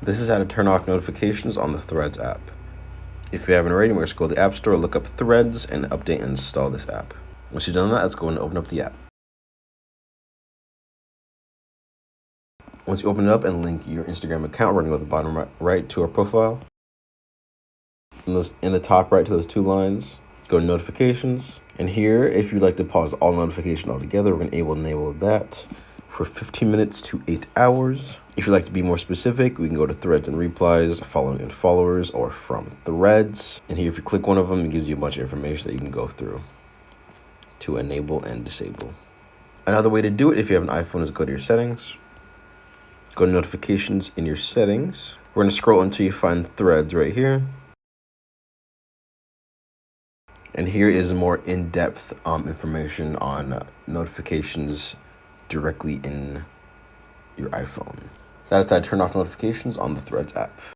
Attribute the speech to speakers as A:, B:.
A: This is how to turn off notifications on the Threads app. If you haven't already, we're going to go to the App Store, look up Threads, and update and install this app. Once you've done that, let's go and open up the app. Once you open it up and link your Instagram account, we're going to go to the bottom right to our profile. In the top right to those two lines, go to notifications. And here, if you'd like to pause all notifications altogether, we're going to enable that for 15 minutes to 8 hours. If you'd like to be more specific, we can go to Threads and Replies, Following and Followers, or From Threads. And here, if you click one of them, it gives you a bunch of information that you can go through to enable and disable. Another way to do it, if you have an iPhone, is go to your settings. Go to notifications in your settings. We're going to scroll until you find Threads right here. And here is more in-depth information on notifications directly in your iPhone. That is how to turn off notifications on the Threads app.